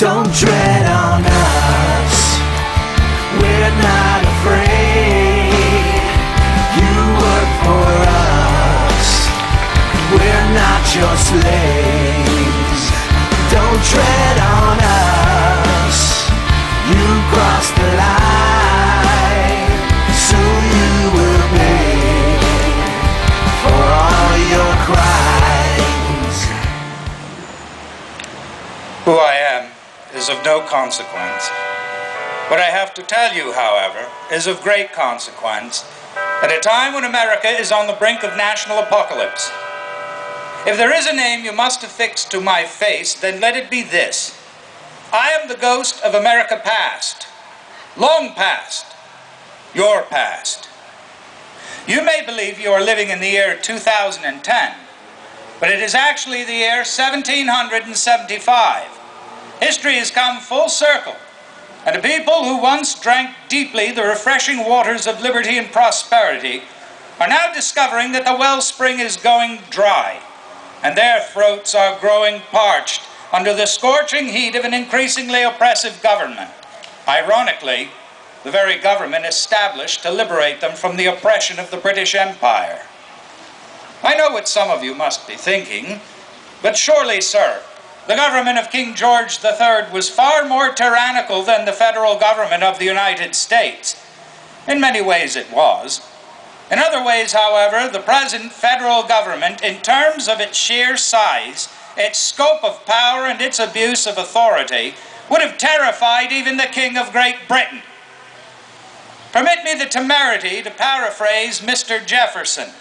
Don't tread on us, we're not afraid. You work for us, we're not your slaves. Don't tread on us, you crossed the line. Soon you will pay for all your crimes. Who I am is of no consequence. What I have to tell you, however, is of great consequence at a time when America is on the brink of national apocalypse. If there is a name you must affix to my face, then let it be this. I am the ghost of America past, long past, your past. You may believe you are living in the year 2010, but it is actually the year 1775. History has come full circle, and a people who once drank deeply the refreshing waters of liberty and prosperity are now discovering that the wellspring is going dry, and their throats are growing parched under the scorching heat of an increasingly oppressive government. Ironically, the very government established to liberate them from the oppression of the British Empire. I know what some of you must be thinking, but surely, sir, the government of King George III was far more tyrannical than the federal government of the United States. In many ways it was. In other ways, however, the present federal government, in terms of its sheer size, its scope of power, and its abuse of authority, would have terrified even the King of Great Britain. Permit me the temerity to paraphrase Mr. Jefferson.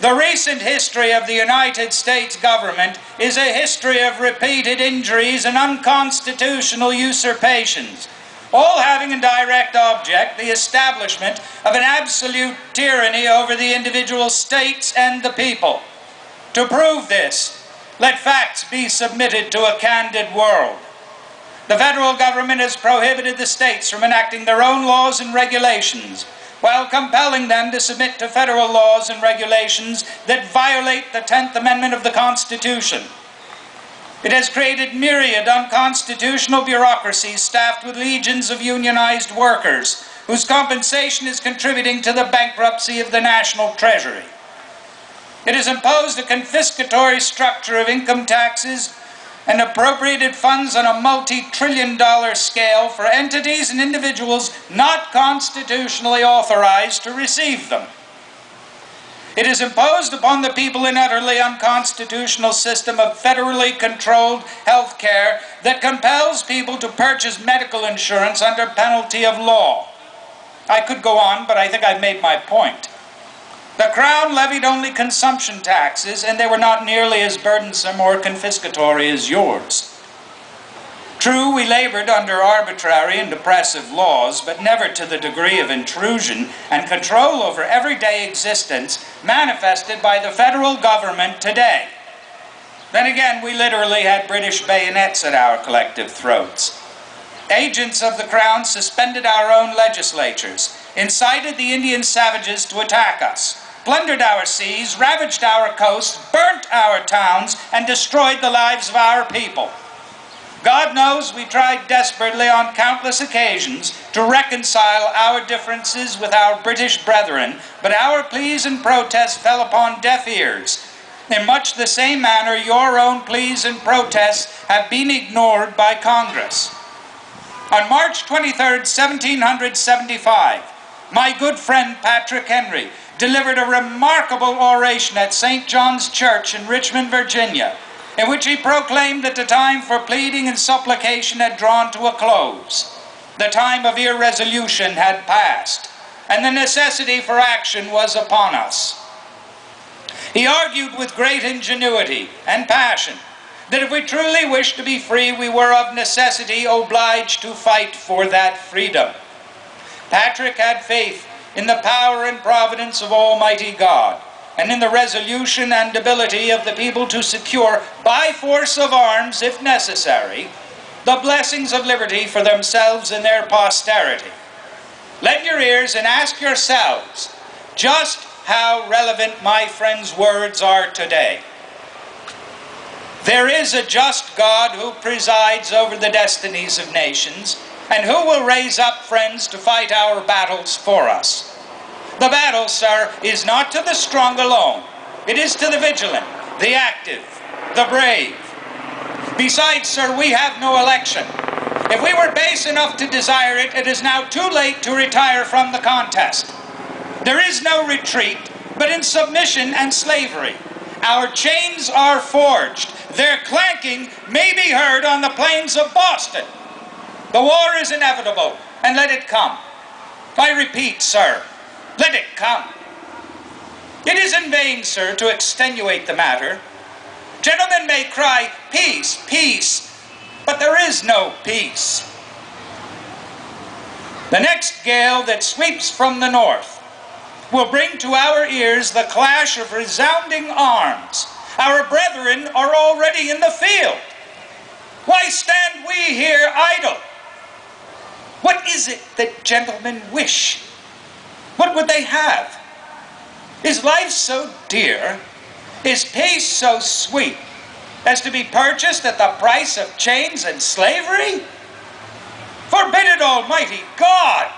The recent history of the United States government is a history of repeated injuries and unconstitutional usurpations, all having in direct object the establishment of an absolute tyranny over the individual states and the people. To prove this, let facts be submitted to a candid world. The federal government has prohibited the states from enacting their own laws and regulations, while compelling them to submit to federal laws and regulations that violate the 10th Amendment of the Constitution. It has created myriad unconstitutional bureaucracies staffed with legions of unionized workers, whose compensation is contributing to the bankruptcy of the national treasury. It has imposed a confiscatory structure of income taxes and appropriated funds on a multi-trillion-dollar scale for entities and individuals not constitutionally authorized to receive them. It has imposed upon the people an utterly unconstitutional system of federally controlled health care that compels people to purchase medical insurance under penalty of law. I could go on, but I think I've made my point. The Crown levied only consumption taxes, and they were not nearly as burdensome or confiscatory as yours. True, we labored under arbitrary and oppressive laws, but never to the degree of intrusion and control over everyday existence manifested by the federal government today. Then again, we literally had British bayonets at our collective throats. Agents of the Crown suspended our own legislatures, incited the Indian savages to attack us, plundered our seas, ravaged our coasts, burnt our towns, and destroyed the lives of our people. God knows we tried desperately on countless occasions to reconcile our differences with our British brethren, but our pleas and protests fell upon deaf ears. In much the same manner, your own pleas and protests have been ignored by Congress. On March 23rd, 1775, my good friend Patrick Henry delivered a remarkable oration at St. John's Church in Richmond, Virginia, in which he proclaimed that the time for pleading and supplication had drawn to a close. The time of irresolution had passed, and the necessity for action was upon us. He argued with great ingenuity and passion that if we truly wished to be free, we were of necessity obliged to fight for that freedom. Patrick had faith in the power and providence of Almighty God, and in the resolution and ability of the people to secure, by force of arms if necessary, the blessings of liberty for themselves and their posterity. Lend your ears and ask yourselves just how relevant my friend's words are today. There is a just God who presides over the destinies of nations, and who will raise up friends to fight our battles for us. The battle, sir, is not to the strong alone. It is to the vigilant, the active, the brave. Besides, sir, we have no election. If we were base enough to desire it, it is now too late to retire from the contest. There is no retreat, but in submission and slavery. Our chains are forged. Their clanking may be heard on the plains of Boston. The war is inevitable, and let it come. I repeat, sir, let it come. It is in vain, sir, to extenuate the matter. Gentlemen may cry, peace, peace, but there is no peace. The next gale that sweeps from the north will bring to our ears the clash of resounding arms. Our brethren are already in the field. Why stand we here idle? What is it that gentlemen wish? What would they have? Is life so dear? Is peace so sweet as to be purchased at the price of chains and slavery? Forbid it, Almighty God!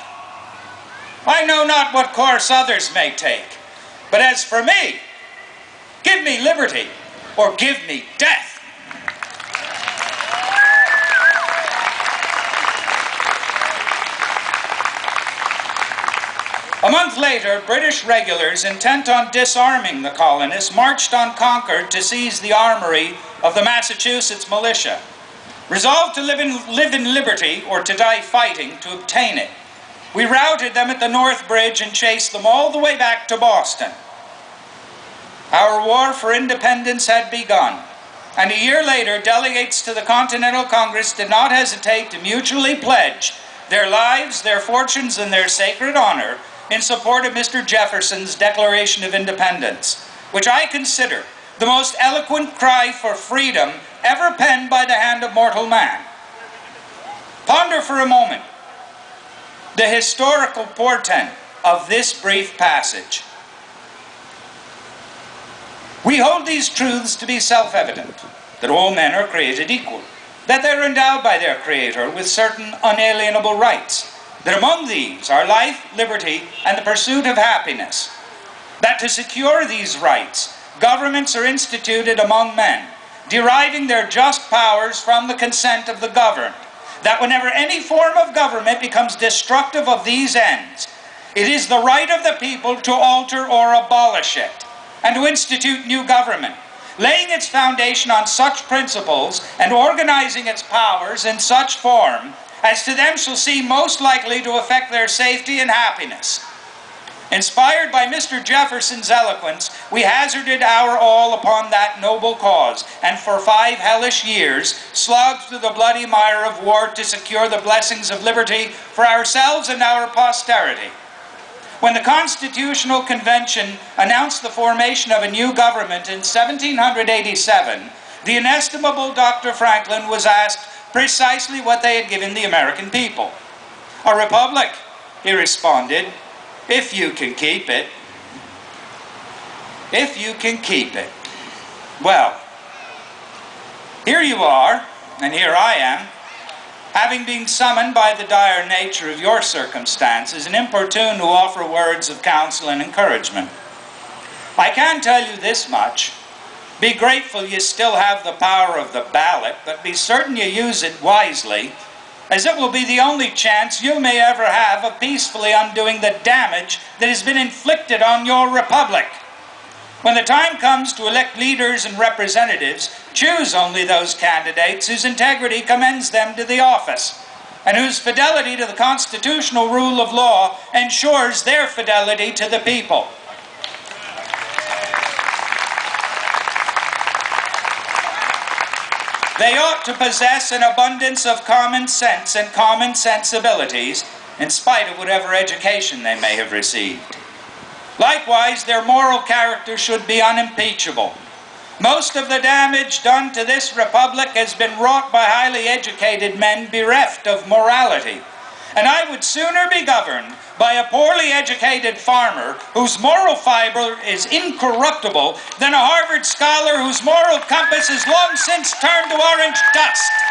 I know not what course others may take, but as for me, give me liberty or give me death. A month later, British regulars intent on disarming the colonists marched on Concord to seize the armory of the Massachusetts militia, resolved to live in liberty or to die fighting to obtain it. We routed them at the North Bridge and chased them all the way back to Boston. Our war for independence had begun, and a year later, delegates to the Continental Congress did not hesitate to mutually pledge their lives, their fortunes, and their sacred honor in support of Mr. Jefferson's Declaration of Independence, which I consider the most eloquent cry for freedom ever penned by the hand of mortal man. Ponder for a moment the historical portent of this brief passage. We hold these truths to be self-evident, that all men are created equal, that they are endowed by their Creator with certain unalienable rights, that among these are life, liberty, and the pursuit of happiness, that to secure these rights, governments are instituted among men, deriving their just powers from the consent of the governed, that whenever any form of government becomes destructive of these ends, it is the right of the people to alter or abolish it, and to institute new government, laying its foundation on such principles and organizing its powers in such form as to them shall seem most likely to affect their safety and happiness. Inspired by Mr. Jefferson's eloquence, we hazarded our all upon that noble cause, and for 5 hellish years slogged through the bloody mire of war to secure the blessings of liberty for ourselves and our posterity. When the Constitutional Convention announced the formation of a new government in 1787, the inestimable Dr. Franklin was asked precisely what they had given the American people. A republic, he responded, if you can keep it. If you can keep it. Well, here you are, and here I am, having been summoned by the dire nature of your circumstances and importuned to offer words of counsel and encouragement. I can tell you this much. Be grateful you still have the power of the ballot, but be certain you use it wisely, as it will be the only chance you may ever have of peacefully undoing the damage that has been inflicted on your republic. When the time comes to elect leaders and representatives, choose only those candidates whose integrity commends them to the office, and whose fidelity to the constitutional rule of law ensures their fidelity to the people. They ought to possess an abundance of common sense and common sensibilities, in spite of whatever education they may have received. Likewise, their moral character should be unimpeachable. Most of the damage done to this republic has been wrought by highly educated men bereft of morality, and I would sooner be governed by a poorly educated farmer whose moral fiber is incorruptible than a Harvard scholar whose moral compass is long since turned to orange dust.